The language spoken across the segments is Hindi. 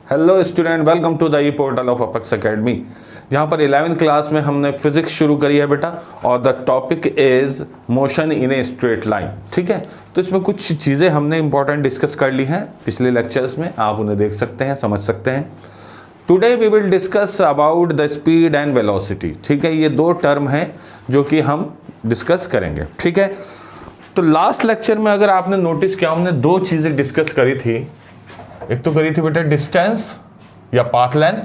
Hello student, welcome to the e portal of apex academy. यहाँ पर 11th क्लास में हमने फिजिक्स शुरू करी है बेटा, और the topic is motion in a straight line. ठीक है, तो इसमें कुछ चीज़ें हमने इंपॉर्टेंट डिस्कस कर ली हैं पिछले लेक्चर्स में, आप उन्हें देख सकते हैं, समझ सकते हैं। Today we will discuss about the speed and velocity. ठीक है, ये दो टर्म हैं जो कि हम डिस्कस करेंगे। ठीक है, तो लास्ट लेक्चर में अगर आपने नोटिस किया, हमने दो चीज़ें डिस्कस करी थी। एक तो करी थी बेटा डिस्टेंस या पाथ लेंथ,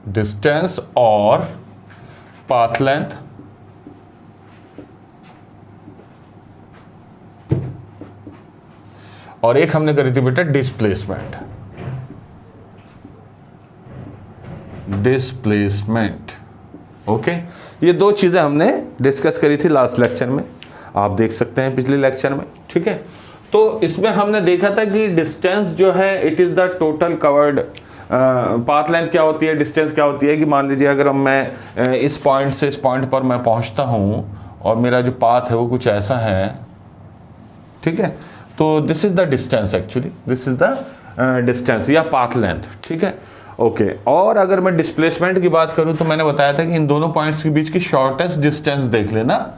डिस्टेंस और पाथ लेंथ, और एक हमने करी थी बेटा डिस्प्लेसमेंट। डिस्प्लेसमेंट, ओके, ये दो चीजें हमने डिस्कस करी थी लास्ट लेक्चर में, आप देख सकते हैं पिछले लेक्चर में। ठीक है, तो इसमें हमने देखा था कि डिस्टेंस जो है it is the total covered. Path length क्या होती है, डिस्टेंस क्या होती है कि मान लीजिए अगर मैं इस पॉइंट से इस पॉइंट पर मैं पहुंचता हूं और मेरा जो पाथ है वो कुछ ऐसा है। ठीक है, तो this is the distance, actually this is the distance या पाथ लेंथ। ठीक है, ओके। और अगर मैं डिस्प्लेसमेंट की बात करूं तो मैंने बताया था कि इन दोनों पॉइंट्स के बीच की शॉर्टेस्ट डिस्टेंस देख लेना,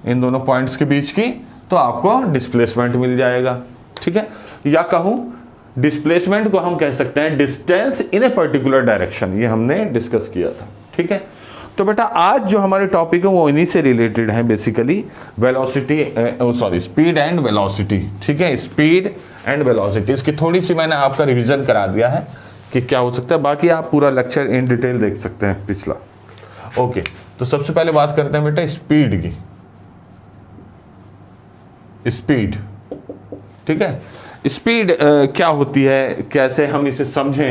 इन दोनों पॉइंट्स के बीच की, तो आपको डिस्प्लेसमेंट मिल जाएगा। ठीक है, या कहूं डिस्प्लेसमेंट को हम कह सकते हैं distance in a particular direction, ये हमने डिस्कस किया था। ठीक है, तो बेटा आज जो हमारे टॉपिक है वो इन्हीं से रिलेटेड है, basically velocity, sorry speed and velocity. ठीक है, स्पीड एंड वेलोसिटी, इसकी थोड़ी सी मैंने आपका रिवीजन करा दिया है कि क्या हो सकता है, बाकी आप पूरा लेक्चर इन डिटेल देख सकते हैं पिछला। ओके, तो सबसे पहले बात करते हैं बेटा स्पीड की। स्पीड, ठीक है, स्पीड क्या होती है, कैसे हम इसे समझें।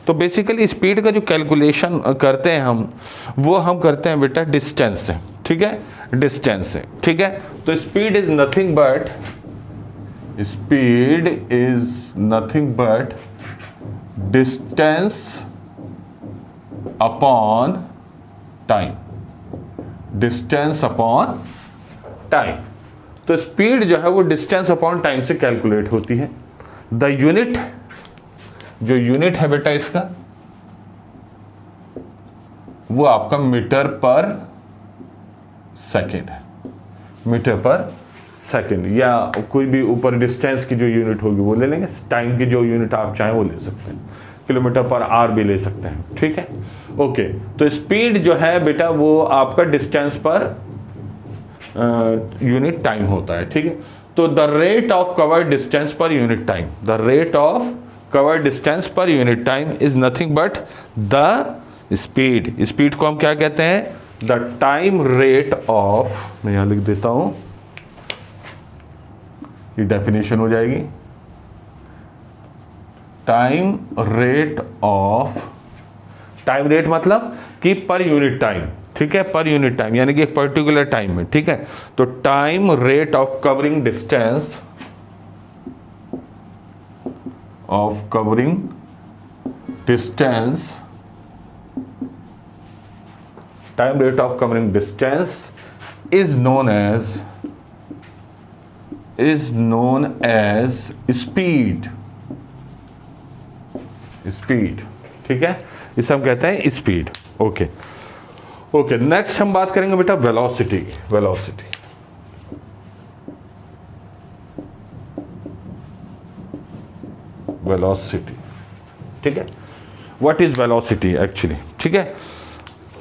तो बेसिकली स्पीड का जो कैलकुलेशन करते हैं वो हम करते हैं बेटा डिस्टेंस से। ठीक है, डिस्टेंस से। ठीक है, तो speed is nothing but distance upon time. Distance upon time, तो स्पीड जो है वो डिस्टेंस अपॉन टाइम से कैलकुलेट होती है। द यूनिट, जो यूनिट है बेटा इसका, वो आपका मीटर पर सेकेंड है। मीटर पर सेकेंड, या कोई भी ऊपर डिस्टेंस की जो यूनिट होगी वो ले लेंगे, टाइम की जो यूनिट आप चाहें वो ले सकते हैं, किलोमीटर पर आवर भी ले सकते हैं। ठीक है, ओके। तो स्पीड जो है बेटा वो आपका डिस्टेंस पर यूनिट टाइम होता है। ठीक है, तो the rate of covered distance per unit time, the rate of covered distance per unit time is nothing but the speed. Speed को हम क्या कहते हैं, द टाइम रेट ऑफ, मैं यहां लिख देता हूं, ये डेफिनेशन हो जाएगी, time rate of, time rate मतलब कि पर यूनिट टाइम। ठीक है, पर यूनिट टाइम यानी कि एक पर्टिकुलर टाइम में। ठीक है, तो time rate of covering distance, time rate of covering distance is known as speed. Speed, ठीक है, इसे हम कहते हैं स्पीड। ओके ओके, नेक्स्ट हम बात करेंगे बेटा वेलोसिटी की। वेलोसिटी, ठीक है, व्हाट इज वेलोसिटी एक्चुअली। ठीक है,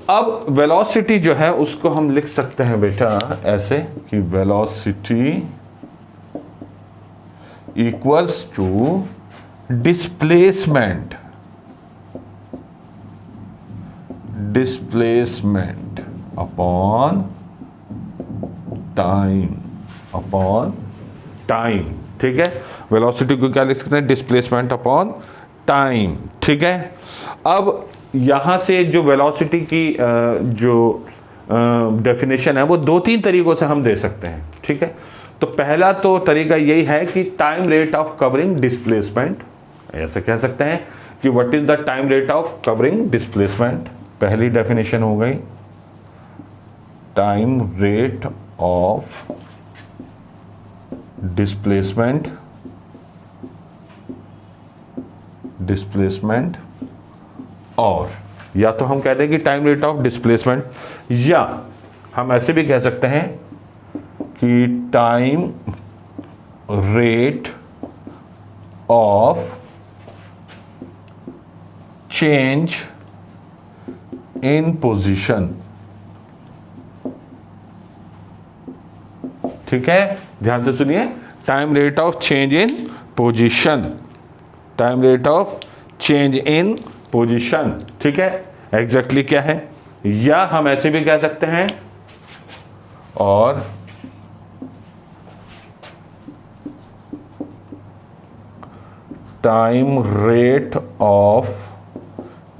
अब वेलोसिटी जो है उसको हम लिख सकते हैं बेटा ऐसे कि velocity equals to displacement upon time. ठीक है, वेलोसिटी को क्या लिख सकते हैं, डिस्प्लेसमेंट अपॉन टाइम। ठीक है, अब यहां से जो वेलोसिटी की जो डेफिनेशन है वो दो तीन तरीकों से हम दे सकते हैं। ठीक है, तो पहला तो तरीका यही है कि time rate of covering displacement, ऐसे कह सकते हैं कि what is the time rate of covering displacement. पहली डेफिनेशन हो गई time rate of displacement displacement, और या तो हम कहते हैं कि टाइम रेट ऑफ डिस्प्लेसमेंट, या हम ऐसे भी कह सकते हैं कि time rate of change in position. ठीक है, ध्यान से सुनिए, time rate of change in position, time rate of change in position. ठीक है, एग्जैक्टली क्या है, या हम ऐसे भी कह सकते हैं, और time rate of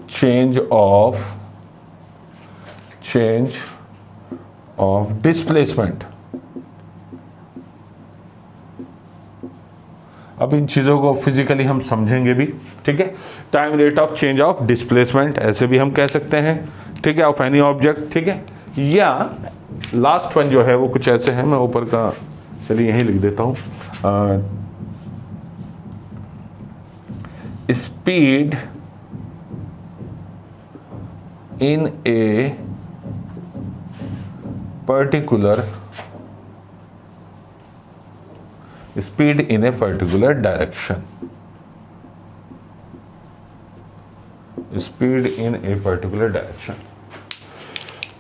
change of displacement. अब इन चीज़ों को फिजिकली हम समझेंगे भी। ठीक है, time rate of change of displacement ऐसे भी हम कह सकते हैं। ठीक है, ऑफ एनी ऑब्जेक्ट। ठीक है, या लास्ट वन जो है वो कुछ ऐसे है, मैं ऊपर का चलिए यहीं लिख देता हूँ, speed in a particular speed in a particular direction, speed in a particular direction.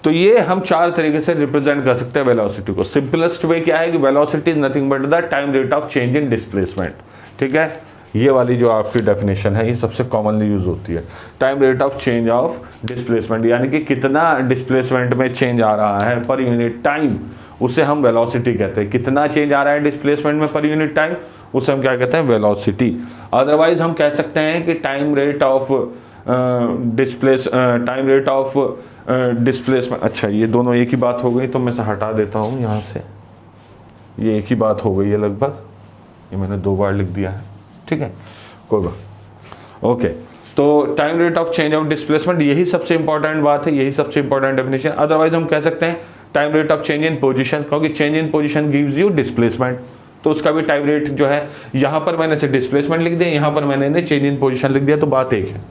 तो ये हम चार तरीके से रिप्रेजेंट कर सकते हैं वेलोसिटी को। सिंपलेस्ट वे क्या है कि velocity is nothing but the time rate of change in displacement. ठीक है, ये वाली जो आपकी डेफिनेशन है ये सबसे कॉमनली यूज होती है, time rate of change of displacement, यानी कि कितना डिस्प्लेसमेंट में चेंज आ रहा है पर यूनिट टाइम, उसे हम वेलोसिटी कहते हैं। कितना चेंज आ रहा है डिस्प्लेसमेंट में पर यूनिट टाइम, उसे हम क्या कहते हैं, वेलोसिटी। अदरवाइज हम कह सकते हैं कि टाइम रेट ऑफ डिस्प्लेसमेंट। अच्छा, ये दोनों एक ही बात हो गई, तो मैं से हटा देता हूँ यहाँ से, ये एक ही बात हो गई है लगभग, ये मैंने 2 बार लिख दिया है। ठीक है, कोई बात। ओके, तो time rate of change of displacement, यही सबसे इंपॉर्टेंट बात है, यही सबसे इंपॉर्टेंट डेफिनेशन। अदरवाइज हम कह सकते हैं time rate of change in position, क्योंकि change in position gives you displacement, तो उसका भी टाइम रेट जो है, यहाँ पर मैंने से डिस्प्लेसमेंट लिख दिया, यहाँ पर मैंने चेंज इन पोजीशन लिख दिया, तो बात एक है।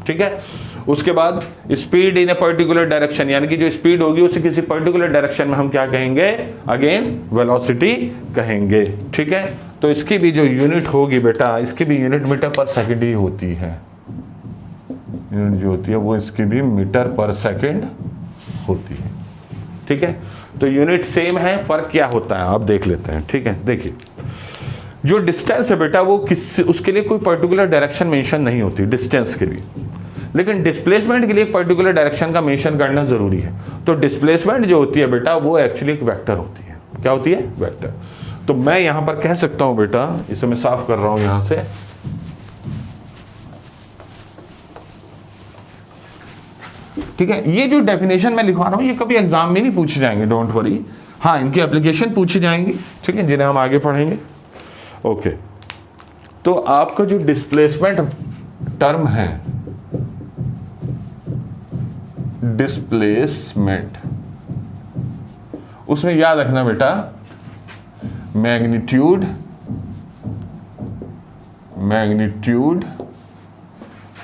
ठीक है, उसके बाद speed in a particular direction, यानी कि जो स्पीड होगी उसे किसी पर्टिकुलर डायरेक्शन में हम क्या कहेंगे, अगेन वेलोसिटी कहेंगे। ठीक है, तो इसकी भी जो यूनिट होगी बेटा, इसकी भी यूनिट मीटर पर सेकंड ही होती है, यूनिट जो होती है वो इसकी भी मीटर पर सेकंड होती है। ठीक है, तो यूनिट सेम है, फर्क क्या होता है आप देख लेते हैं। ठीक है, देखिए, जो डिस्टेंस है बेटा वो उसके लिए कोई पर्टिकुलर डायरेक्शन मेंशन नहीं होती डिस्टेंस के लिए, लेकिन डिस्प्लेसमेंट के लिए एक पर्टिकुलर डायरेक्शन का मेंशन करना जरूरी है। तो डिस्प्लेसमेंट जो होती है बेटा वो एक्चुअली एक वेक्टर होती है। क्या होती है, वेक्टर। तो मैं यहां पर कह सकता हूं बेटा, इसे मैं साफ कर रहा हूं यहां से, ठीक है, ये जो डेफिनेशन मैं लिखवा रहा हूं ये कभी एग्जाम में नहीं पूछे जाएंगे, डोंट वरी। हाँ, इनकी एप्लीकेशन पूछी जाएंगी, ठीक है, जिन्हें हम आगे पढ़ेंगे। ओके, तो आपका जो डिस्प्लेसमेंट टर्म है, डिस्प्लेसमेंट, उसमें याद रखना बेटा मैग्नीट्यूड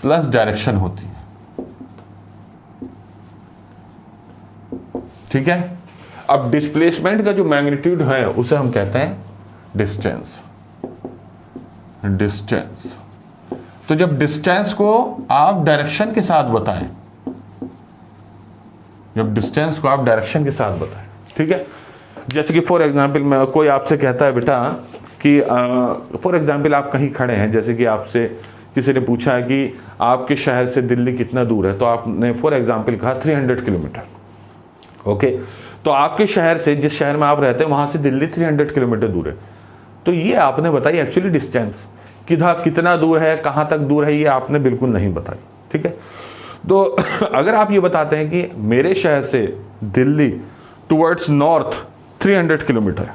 प्लस डायरेक्शन होती है। ठीक है, अब डिस्प्लेसमेंट का जो मैग्नीट्यूड है उसे हम कहते हैं डिस्टेंस। तो जब डिस्टेंस को आप डायरेक्शन के साथ बताएं, ठीक है, जैसे कि फॉर एग्जाम्पल मैं कोई आपसे कहता है बेटा कि फॉर एग्जाम्पल आप कहीं खड़े हैं, जैसे कि आपसे किसी ने पूछा है कि आपके शहर से दिल्ली कितना दूर है, तो आपने फॉर एग्जाम्पल कहा 300 किलोमीटर। ओके, तो आपके शहर से, जिस शहर में आप रहते हैं वहां से दिल्ली 300 किलोमीटर दूर है, तो ये आपने बताई एक्चुअली डिस्टेंस, कितना दूर है, कहां तक दूर है, ये आपने बिल्कुल नहीं बताई। ठीक है, तो अगर आप ये बताते हैं कि मेरे शहर से दिल्ली टुवर्ड्स नॉर्थ 300 किलोमीटर है,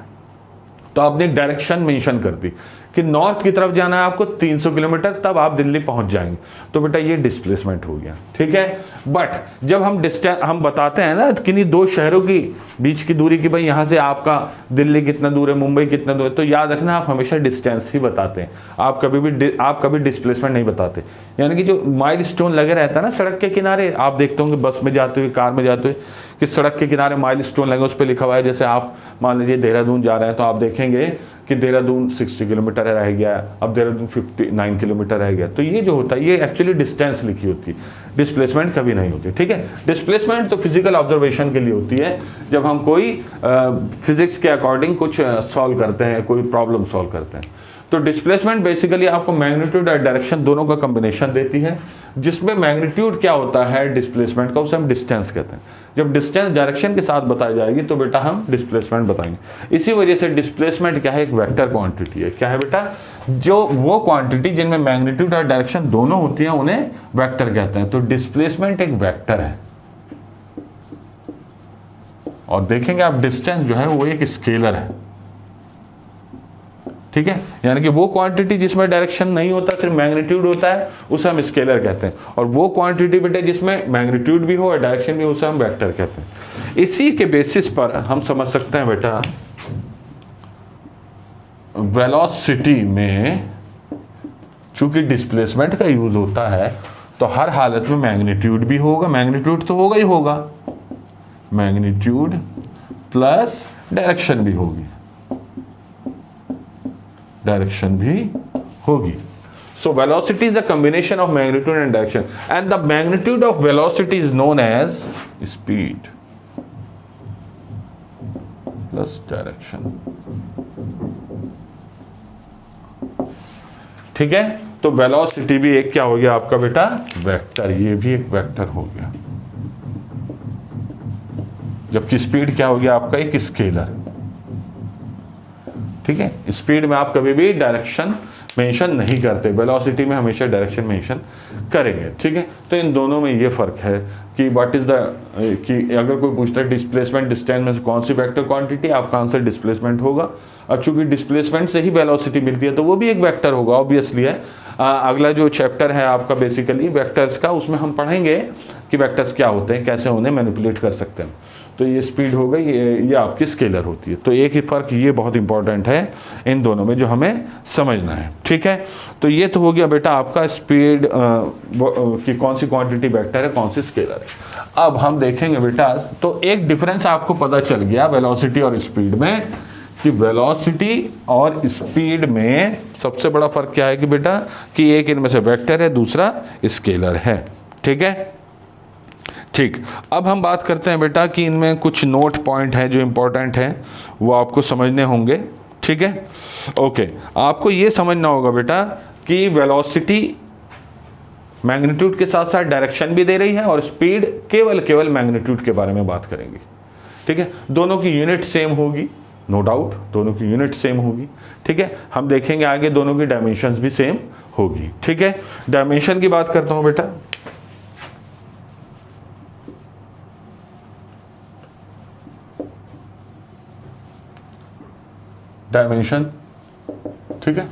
तो आपने एक डायरेक्शन मेंशन कर दी कि नॉर्थ की तरफ जाना है आपको 300 किलोमीटर, तब आप दिल्ली पहुंच जाएंगे। तो बेटा ये डिस्प्लेसमेंट हो गया, ठीक है। बट जब हम बताते हैं ना किन्हीं दो शहरों की बीच की दूरी की भाई यहाँ से आपका दिल्ली कितना दूर है, मुंबई कितना दूर है, तो याद रखना आप हमेशा डिस्टेंस ही बताते हैं, आप कभी डिस्प्लेसमेंट नहीं बताते। यानी कि जो माइल स्टोन लगे रहता है ना सड़क के किनारे, आप देखते होंगे बस में जाते हुए, कार में जाते हुए कि सड़क के किनारे माइल स्टोन लगे, उस पर लिखा हुआ है, जैसे आप मान लीजिए देहरादून जा रहे हैं तो आप देखेंगे कि देहरादून 60 किलोमीटर रह गया, अब देहरादून 59 किलोमीटर रह गया। तो ये जो होता है ये एक्चुअली डिस्टेंस लिखी होती है, डिस्प्लेसमेंट कभी नहीं होती, ठीक है। डिस्प्लेसमेंट तो फिजिकल ऑब्जर्वेशन के लिए होती है, जब हम कोई फिजिक्स के अकॉर्डिंग कुछ सॉल्व करते हैं, कोई प्रॉब्लम सॉल्व करते हैं। तो डिस्प्लेसमेंट बेसिकली आपको मैग्नीट्यूड और डायरेक्शन दोनों का कॉम्बिनेशन देती है, जिसमें मैग्नीट्यूड क्या होता है डिस्प्लेसमेंट का, उसे हम डिस्टेंस कहते हैं। जब डिस्टेंस डायरेक्शन के साथ बताई जाएगी तो बेटा हम डिस्प्लेसमेंट बताएंगे। इसी वजह से डिस्प्लेसमेंट क्या है, एक वेक्टर क्वांटिटी है। क्या है बेटा, जो वो क्वांटिटी जिनमें मैग्नीट्यूड और डायरेक्शन दोनों होती हैं उन्हें वेक्टर कहते हैं। तो डिस्प्लेसमेंट एक वेक्टर है। और देखेंगे आप डिस्टेंस जो है वो एक स्केलर है, ठीक है। यानी कि वो क्वांटिटी जिसमें डायरेक्शन नहीं होता, सिर्फ मैग्नीट्यूड होता है, उसे हम स्केलर कहते हैं। और वो क्वांटिटी बेटे जिसमें मैग्नीट्यूड भी हो और डायरेक्शन भी हो, उसे हम वेक्टर कहते हैं। इसी के बेसिस पर हम समझ सकते हैं बेटा वेलोसिटी में चूंकि डिस्प्लेसमेंट का यूज होता है तो हर हालत में मैग्नीट्यूड भी होगा, मैग्नीट्यूड तो होगा ही होगा, मैग्नीट्यूड प्लस डायरेक्शन भी होगी, डायरेक्शन भी होगी। So velocity is a combination of magnitude and direction, and the magnitude of velocity is known as speed plus direction, ठीक है। तो वेलोसिटी भी एक क्या हो गया आपका बेटा, वेक्टर, ये भी एक वेक्टर हो गया, जबकि स्पीड क्या हो गया आपका, एक स्केलर, ठीक है। स्पीड में आप कभी भी डायरेक्शन मेंशन नहीं करते, वेलोसिटी में हमेशा डायरेक्शन मेंशन करेंगे, ठीक है। तो इन दोनों में ये फर्क है कि व्हाट इज द, कि अगर कोई पूछता है डिस्प्लेसमेंट डिस्टेंस में से कौन सी वेक्टर क्वांटिटी, आपका आंसर डिस्प्लेसमेंट होगा। और चूंकि डिस्प्लेसमेंट से ही वेलोसिटी मिलती है तो वो भी एक वेक्टर होगा, ऑब्वियसली है। अगला जो चैप्टर है आपका बेसिकली वेक्टर्स का, उसमें हम पढ़ेंगे कि वेक्टर्स क्या होते हैं, कैसे उन्हें मैनिपुलेट कर सकते हैं। तो ये स्पीड हो गई, ये आपकी स्केलर होती है। तो एक ही फर्क ये बहुत इंपॉर्टेंट है इन दोनों में जो हमें समझना है, ठीक है। तो ये तो हो गया बेटा आपका स्पीड की कौन सी क्वांटिटी वेक्टर है, कौन सी स्केलर है। अब हम देखेंगे बेटा, तो एक डिफरेंस आपको पता चल गया वेलोसिटी और स्पीड में, कि वेलोसिटी और स्पीड में सबसे बड़ा फर्क क्या है कि बेटा कि एक इनमें से वेक्टर है, दूसरा स्केलर है, ठीक है। ठीक, अब हम बात करते हैं बेटा कि इनमें कुछ नोट पॉइंट हैं जो इंपॉर्टेंट हैं, वो आपको समझने होंगे, ठीक है। ओके, आपको ये समझना होगा बेटा कि वेलोसिटी मैग्नीट्यूड के साथ साथ डायरेक्शन भी दे रही है, और स्पीड केवल मैग्नीट्यूड के बारे में बात करेंगे, ठीक है। दोनों की यूनिट सेम होगी, नो डाउट, दोनों की यूनिट सेम होगी, ठीक है। हम देखेंगे आगे दोनों की डायमेंशंस भी सेम होगी, ठीक है। डायमेंशन की बात करता हूं बेटा, डायमेंशन, ठीक है।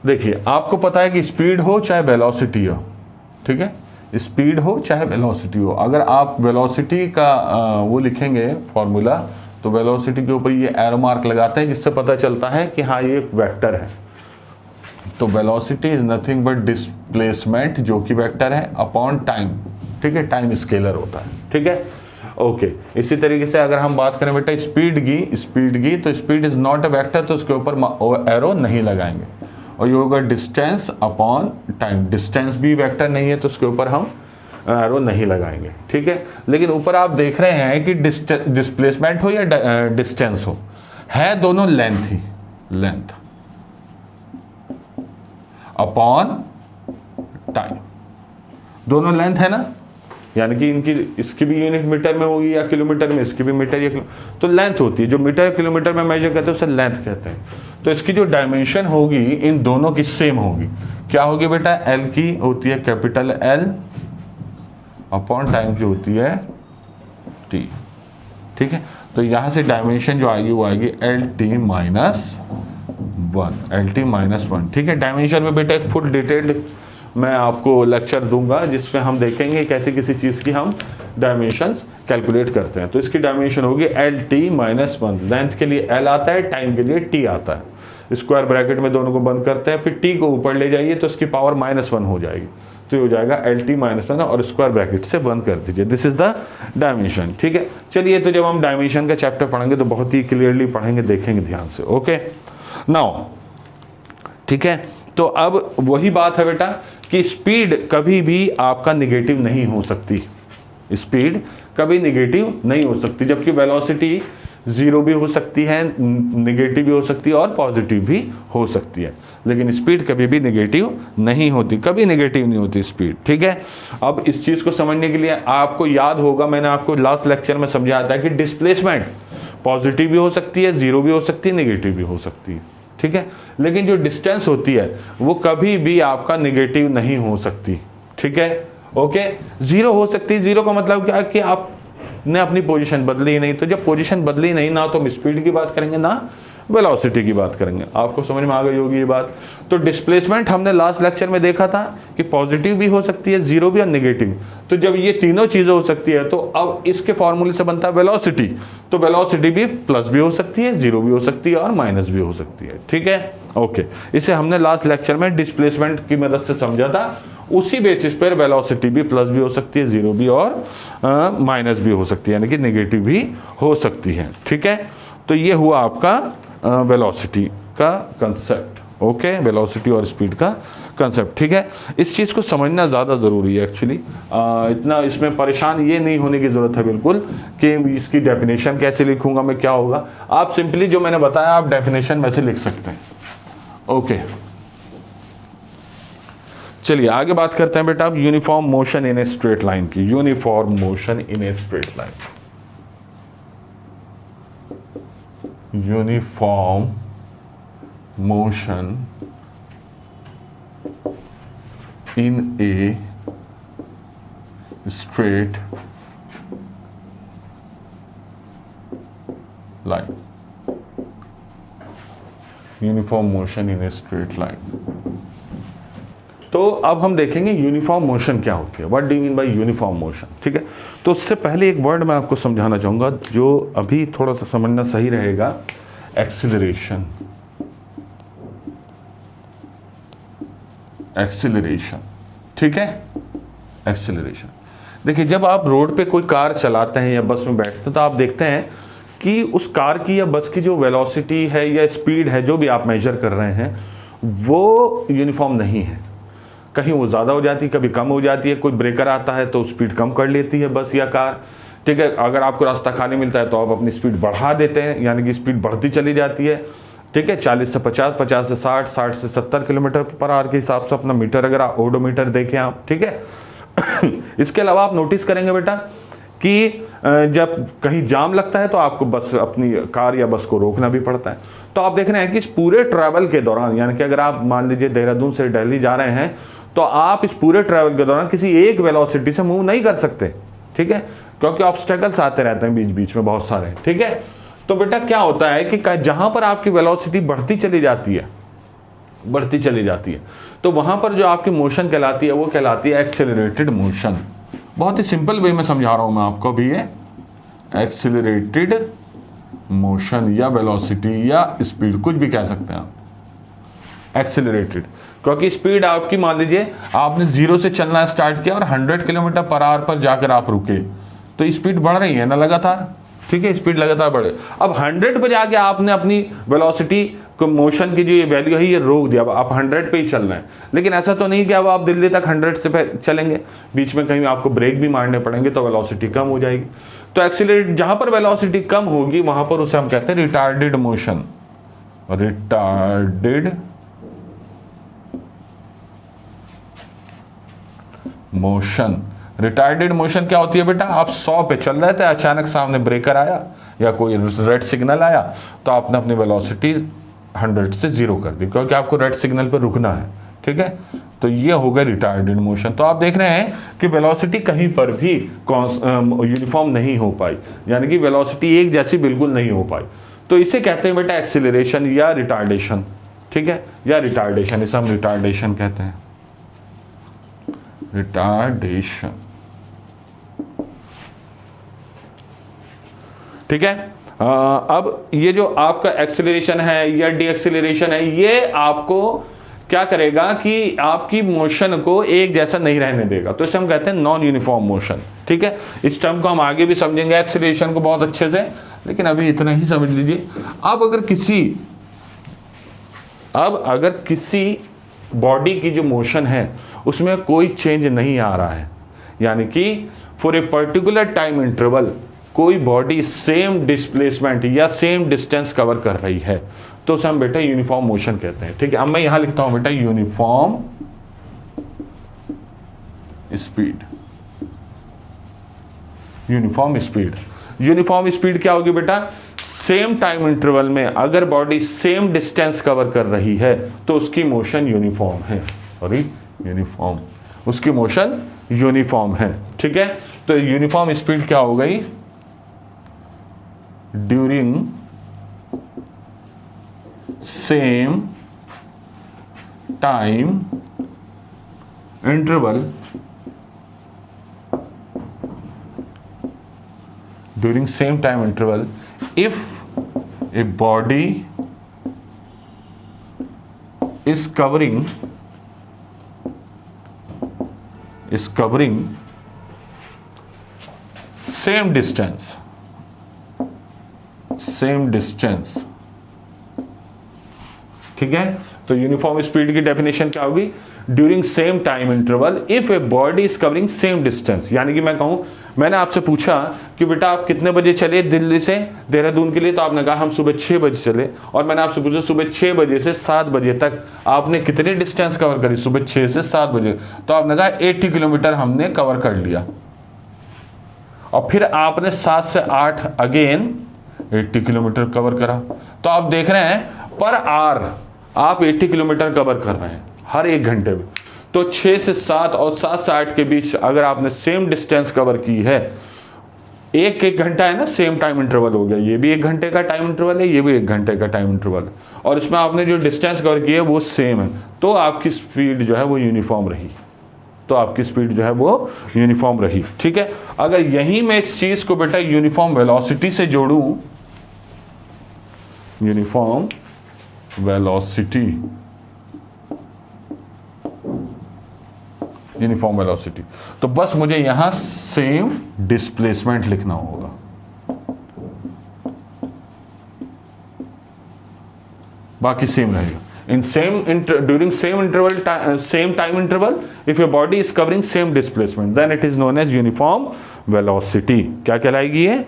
देखिए आपको पता है कि स्पीड हो चाहे वेलोसिटी हो, ठीक है, स्पीड हो चाहे वेलोसिटी हो, अगर आप वेलोसिटी का वो लिखेंगे फॉर्मूला, तो वेलोसिटी के ऊपर ये एरो मार्क लगाते हैं, जिससे पता चलता है कि हाँ ये एक वेक्टर है। तो velocity is nothing but displacement, जो कि वेक्टर है, अपॉन टाइम, ठीक है, टाइम स्केलर होता है, ठीक है। ओके, इसी तरीके से अगर हम बात करें बेटा स्पीड की, तो speed is not a vector, तो उसके ऊपर एरो नहीं लगाएंगे। और ये होगा डिस्टेंस अपॉन टाइम, डिस्टेंस भी वेक्टर नहीं है तो उसके ऊपर हम एरो नहीं लगाएंगे, ठीक है। लेकिन ऊपर आप देख रहे हैं कि डिस्प्लेसमेंट हो या डिस्टेंस हो, है दोनों लेंथ ही, लेंथ अपॉन टाइम, दोनों लेंथ है ना, यानी कि इनकी इसकी भी यूनिट मीटर में होगी या किलोमीटर में, इसकी भी मीटर या तो लेंथ होती है, जो मीटर किलोमीटर में मेजर करते हैं उसे लेंथ कहते हैं। तो इसकी जो डायमेंशन होगी इन दोनों की सेम होगी, क्या होगी बेटा, एल की होती है कैपिटल एल, अपॉन टाइम की होती है टी, ठीक है। तो यहां से डायमेंशन जो आएगी वो आएगी L T minus 1 L T minus 1। ठीक है, डायमेंशन में बेटा एक फुल डिटेल्ड मैं आपको लेक्चर दूंगा जिसमें हम देखेंगे कैसे किसी चीज़ की हम डायमेंशंस कैलकुलेट करते हैं। तो इसकी डायमेंशन होगी एल टी माइनस 1। लेंथ के लिए एल आता है, टाइम के लिए टी आता है। स्क्वायर ब्रैकेट में दोनों को बंद करते हैं, फिर टी को ऊपर ले जाइए तो इसकी पावर -1 हो जाएगी। तो ये हो जाएगा एल टी माइनस 1 और स्क्वायर ब्रैकेट से बंद कर दीजिए। This is the dimension. ठीक है, चलिए तो जब हम डायमेंशन का चैप्टर पढ़ेंगे तो बहुत ही क्लियरली पढ़ेंगे, देखेंगे ध्यान से। ओके नाउ, ठीक है, तो अब वही बात है बेटा कि स्पीड कभी भी आपका निगेटिव नहीं हो सकती। स्पीड कभी निगेटिव नहीं हो सकती, जबकि वेलोसिटी जीरो भी हो सकती है, निगेटिव भी हो सकती है और पॉजिटिव भी हो सकती है, लेकिन स्पीड कभी भी निगेटिव नहीं होती, कभी निगेटिव नहीं होती स्पीड। ठीक है, अब इस चीज़ को समझने के लिए आपको याद होगा, मैंने आपको लास्ट लेक्चर में समझाया था कि डिस्प्लेसमेंट पॉजिटिव भी हो सकती है, जीरो भी हो सकती है, निगेटिव भी हो सकती है। ठीक है, लेकिन जो डिस्टेंस होती है वो कभी भी आपका निगेटिव नहीं हो सकती। ठीक है, ओके, जीरो हो सकती है। जीरो का मतलब क्या है कि आपने अपनी पोजीशन बदली ही नहीं। तो जब पोजीशन बदली नहीं, ना तो हम स्पीड की बात करेंगे ना वेलोसिटी की बात करेंगे। आपको समझ में आ गई होगी ये बात। तो डिस्प्लेसमेंट हमने लास्ट लेक्चर में देखा था कि पॉजिटिव भी हो सकती है, जीरो भी और नेगेटिव। तो जब ये तीनों चीजें हो सकती है तो अब इसके फॉर्मूले से बनता है वेलोसिटी। तो वेलोसिटी भी प्लस भी हो सकती है, जीरो भी हो सकती है और माइनस भी हो सकती है। ठीक है, ओके, इसे हमने लास्ट लेक्चर में डिस्प्लेसमेंट की मदद से समझा था। उसी बेसिस पर वेलोसिटी भी प्लस भी हो सकती है, जीरो भी और माइनस भी हो सकती है, यानी कि नेगेटिव भी हो सकती है। ठीक है, तो ये हुआ आपका वेलोसिटी का कंसेप्ट। ओके, वेलोसिटी और स्पीड का कंसेप्ट। ठीक है, इस चीज़ को समझना ज़्यादा ज़रूरी है एक्चुअली। इतना इसमें परेशान ये नहीं होने की ज़रूरत है बिल्कुल कि इसकी डेफिनेशन कैसे लिखूंगा मैं, क्या होगा। आप सिंपली जो मैंने बताया आप डेफिनेशन में से लिख सकते हैं। ओके, चलिए आगे बात करते हैं बेटा अब uniform motion in a straight line की। Uniform motion in a straight line, uniform motion in a straight line, uniform motion in a straight line. तो अब हम देखेंगे यूनिफॉर्म मोशन क्या होती है, what do you mean by uniform motion. ठीक है, तो उससे पहले एक वर्ड मैं आपको समझाना चाहूँगा जो अभी थोड़ा सा समझना सही रहेगा, एक्सीलरेशन। एक्सीलरेशन, ठीक है, एक्सीलरेशन। देखिए जब आप रोड पे कोई कार चलाते हैं या बस में बैठते हैं तो आप देखते हैं कि उस कार की या बस की जो वेलोसिटी है या स्पीड है जो भी आप मेजर कर रहे हैं वो यूनिफॉर्म नहीं है। कहीं वो ज़्यादा हो जाती है, कभी कम हो जाती है। कोई ब्रेकर आता है तो स्पीड कम कर लेती है बस या कार। ठीक है, अगर आपको रास्ता खाली मिलता है तो आप अपनी स्पीड बढ़ा देते हैं, यानी कि स्पीड बढ़ती चली जाती है। ठीक है, 40 से 50, 50 से 60, 60 से 70 किलोमीटर पर आवर के हिसाब से अपना मीटर अगर आप ओडोमीटर देखें आप। ठीक है इसके अलावा आप नोटिस करेंगे बेटा कि जब कहीं जाम लगता है तो आपको बस अपनी कार या बस को रोकना भी पड़ता है। तो आप देख रहे हैं कि इस पूरे ट्रैवल के दौरान, यानी कि अगर आप मान लीजिए देहरादून से दिल्ली जा रहे हैं तो आप इस पूरे ट्रैवल के दौरान किसी एक वेलोसिटी से मूव नहीं कर सकते। ठीक है, क्योंकि ऑब्स्टेकल्स आते रहते हैं बीच बीच में बहुत सारे। ठीक है, तो बेटा क्या होता है कि जहां पर आपकी वेलोसिटी बढ़ती चली जाती है, बढ़ती चली जाती है, तो वहां पर जो आपकी मोशन कहलाती है वो कहलाती है एक्सेलरेटेड मोशन। बहुत ही सिंपल वे में समझा रहा हूं मैं आपको भी, ये एक्सेलरेटेड मोशन या वेलोसिटी या स्पीड कुछ भी कह सकते हैं आप। एक्सेलरेटेड क्योंकि स्पीड आपकी मान लीजिए आपने 0 से चलना स्टार्ट किया और 100 किलोमीटर पर आवर पर जाकर आप रुके तो स्पीड बढ़ रही है ना लगातार। ठीक है, स्पीड लगातार बढ़े। अब 100 पे जाके आपने अपनी वेलोसिटी को, मोशन की जो ये वैल्यू है ये रोक दिया, अब आप 100 पे ही चल रहे हैं। लेकिन ऐसा तो नहीं कि अब आप दिल्ली तक 100 से चलेंगे, बीच में कहीं आपको ब्रेक भी मारने पड़ेंगे तो वेलोसिटी कम हो जाएगी। तो एक्सीलरेट जहां पर वेलोसिटी कम होगी वहां पर उसे हम कहते हैं retarded motion. Retarded motion. Retarded motion क्या होती है बेटा, आप 100 पे चल रहे थे, अचानक सामने ब्रेकर आया या कोई रेड सिग्नल आया तो आपने अपनी वेलोसिटी 100 से 0 कर दी क्योंकि आपको रेड सिग्नल पर रुकना है। ठीक है, तो ये हो गया रिटार्डेड मोशन। तो आप देख रहे हैं कि वेलोसिटी कहीं पर भी यूनिफॉर्म नहीं हो पाई, यानी कि वेलोसिटी एक जैसी बिल्कुल नहीं हो पाई। तो इसे कहते हैं बेटा एक्सीलरेशन या रिटार्डेशन, ठीक है, या रिटार्डेशन, इसे हम रिटार्डेशन कहते हैं, रिटार्डेशन, ठीक है। अब ये जो आपका एक्सीलरेशन है या डी एक्सीलरेशन है, ये आपको क्या करेगा कि आपकी मोशन को एक जैसा नहीं रहने देगा, तो इसे हम कहते हैं नॉन यूनिफॉर्म मोशन, ठीक है। इस टर्म को हम आगे भी समझेंगे एक्सीलरेशन को बहुत अच्छे से, लेकिन अभी इतना ही समझ लीजिए। अब अगर किसी बॉडी की जो मोशन है उसमें कोई चेंज नहीं आ रहा है, यानी कि for a particular time interval कोई बॉडी सेम डिस्प्लेसमेंट या सेम डिस्टेंस कवर कर रही है, तो उसे हम बेटा यूनिफॉर्म मोशन कहते हैं, ठीक है। अब मैं यहां लिखता हूं बेटा uniform speed, uniform speed. Uniform speed क्या होगी बेटा, सेम टाइम इंटरवल में अगर बॉडी सेम डिस्टेंस कवर कर रही है तो उसकी मोशन यूनिफॉर्म है, सॉरी यूनिफॉर्म, उसकी मोशन यूनिफॉर्म है, ठीक है। तो यूनिफॉर्म स्पीड क्या हो गई, during same time interval, during same time interval if a body is covering same distance, ठीक है। तो यूनिफॉर्म स्पीड की डेफिनेशन क्या होगी, during same time interval if a body is covering same distance, यानी कि मैं कहूं, मैंने आपसे पूछा कि बेटा आप कितने बजे चले दिल्ली से देहरादून के लिए, तो आपने कहा हम सुबह 6 बजे चले, और मैंने आपसे पूछा सुबह 6 बजे से 7 बजे तक आपने कितनी डिस्टेंस कवर करी, सुबह 6 से 7 बजे, तो आपने कहा 80 किलोमीटर हमने कवर कर लिया, और फिर आपने 7 से 8 अगेन 80 किलोमीटर कवर करा, तो आप देख रहे हैं पर आवर आप 80 किलोमीटर कवर कर रहे हैं हर एक घंटे में। तो 6 से 7 और 7 से 8 के बीच अगर आपने सेम डिस्टेंस कवर की है, एक घंटा है ना, सेम टाइम इंटरवल हो गया, ये भी 1 घंटे का टाइम इंटरवल है, ये भी 1 घंटे का टाइम इंटरवल है, और इसमें आपने जो डिस्टेंस कवर की है वो सेम है, तो आपकी स्पीड जो है वो यूनिफॉर्म रही, ठीक है। अगर यहीं मैं इस चीज को बेटा यूनिफॉर्म वेलोसिटी से जोड़ूं, यूनिफॉर्म वेलोसिटी, तो बस मुझे यहां सेम डिस्प्लेसमेंट लिखना होगा, बाकी सेम रहेगा। During same time interval, if your body is covering same displacement, then it is known as uniform velocity. क्या कहलाएगी ये,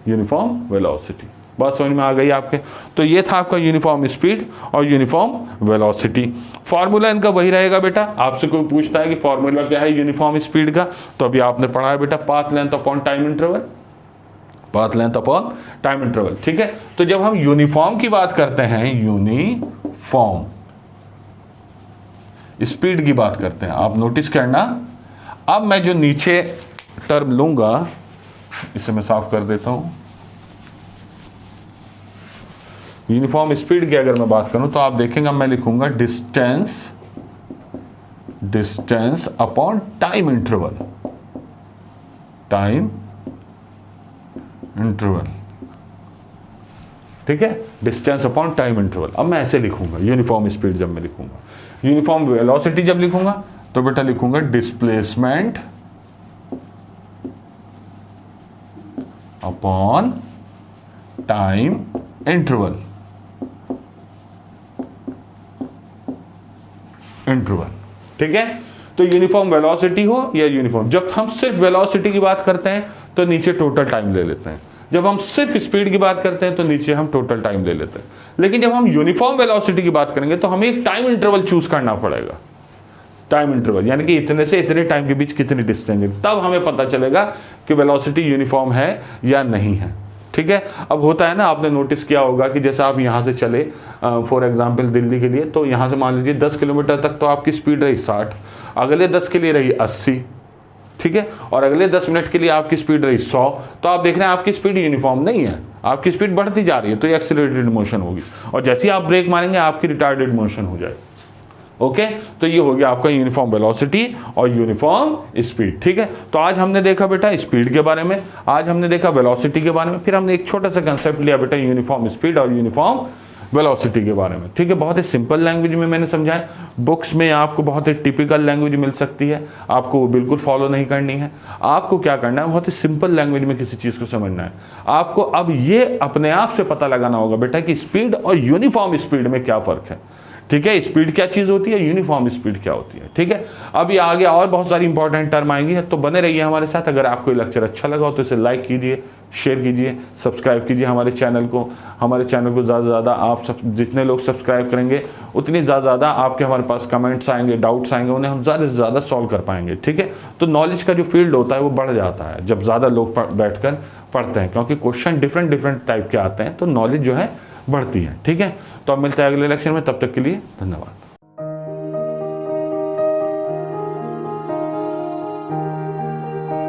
यूनिफॉर्म वेलोसिटी। बात समझ में आ गई आपके। तो ये था आपका यूनिफॉर्म स्पीड और यूनिफॉर्म वेलोसिटी। फॉर्मूला इनका वही रहेगा बेटा। आपसे कोई पूछता है कि फॉर्मूला क्या है यूनिफॉर्म स्पीड का, तो अभी आपने पढ़ा है बेटा path length upon time interval, path length upon time interval, ठीक है। तो जब हम यूनिफॉर्म की बात करते हैं, यूनिफॉर्म स्पीड की बात करते हैं, आप नोटिस करना। अब मैं जो नीचे टर्म लूंगा, इसे मैं साफ कर देता हूं। यूनिफॉर्म स्पीड की अगर मैं बात करूं तो आप देखेंगे मैं लिखूंगा डिस्टेंस अपॉन टाइम इंटरवल, ठीक है, डिस्टेंस अपॉन टाइम इंटरवल। अब मैं ऐसे लिखूंगा यूनिफॉर्म स्पीड जब मैं लिखूंगा। यूनिफॉर्म वेलोसिटी जब लिखूंगा तो बेटा लिखूंगा डिस्प्लेसमेंट अपॉन टाइम इंटरवल, ठीक है। तो यूनिफॉर्म वेलोसिटी हो या यूनिफॉर्म, जब हम सिर्फ वेलोसिटी की बात करते हैं तो नीचे टोटल टाइम ले लेते हैं, जब हम सिर्फ स्पीड की बात करते हैं तो नीचे हम टोटल टाइम ले लेते हैं। लेकिन जब हम यूनिफॉर्म वेलोसिटी की बात करेंगे तो हमें एक टाइम इंटरवल चूज करना पड़ेगा। टाइम इंटरवल यानी कि इतने से इतने टाइम के बीच कितनी डिस्टेंस है, तब हमें पता चलेगा कि वेलोसिटी यूनिफॉर्म है या नहीं है, ठीक है। अब होता है ना, आपने नोटिस किया होगा कि जैसे आप यहाँ से चले फॉर एग्जांपल दिल्ली के लिए, तो यहाँ से मान लीजिए 10 किलोमीटर तक तो आपकी स्पीड रही 60, अगले 10 के लिए रही 80, ठीक है, और अगले 10 मिनट के लिए आपकी स्पीड रही 100। तो आप देख रहे हैं आपकी स्पीड यूनिफॉर्म नहीं है, आपकी स्पीड बढ़ती जा रही है तो ये एक्सेलरेटेड मोशन होगी, और जैसे ही आप ब्रेक मारेंगे आपकी रिटार्डेड मोशन हो जाएगी। ओके, तो ये हो गया आपका यूनिफॉर्म वेलोसिटी और यूनिफॉर्म स्पीड। ठीक है, तो आज हमने देखा बेटा स्पीड के बारे में, आज हमने देखा वेलोसिटी के बारे में, फिर हमने एक छोटा सा कंसेप्ट लिया बेटा यूनिफॉर्म स्पीड और यूनिफॉर्म वेलोसिटी के बारे में। ठीक है, बहुत ही सिंपल लैंग्वेज में मैंने समझाया। बुक्स में आपको बहुत ही टिपिकल लैंग्वेज मिल सकती है, आपको वो बिल्कुल फॉलो नहीं करनी है। आपको क्या करना है, बहुत ही सिंपल लैंग्वेज में किसी चीज़ को समझना है। आपको अब ये अपने आप से पता लगाना होगा बेटा कि स्पीड और यूनिफॉर्म स्पीड में क्या फ़र्क है। ठीक है, स्पीड क्या चीज़ होती है, यूनिफॉर्म स्पीड क्या होती है। ठीक है, अब ये आगे और बहुत सारी इंपॉर्टेंट टर्म आएंगी, तो बने रहिए हमारे साथ। अगर आपको ये लेक्चर अच्छा लगा हो तो इसे लाइक कीजिए, शेयर कीजिए, सब्सक्राइब कीजिए हमारे चैनल को। हमारे चैनल को ज़्यादा से ज़्यादा आप जितने लोग सब्सक्राइब करेंगे उतनी ज़्यादा आपके हमारे पास कमेंट्स आएंगे, डाउट्स आएंगे, उन्हें हम ज़्यादा से ज़्यादा सॉल्व कर पाएंगे। ठीक है, तो नॉलेज का जो फील्ड होता है वो बढ़ जाता है जब ज़्यादा लोग बैठकर पढ़ते हैं, क्योंकि क्वेश्चन डिफरेंट टाइप के आते हैं, तो नॉलेज जो है बढ़ती है। ठीक है, तो अब मिलते हैं अगले लेक्चर में, तब तक के लिए धन्यवाद।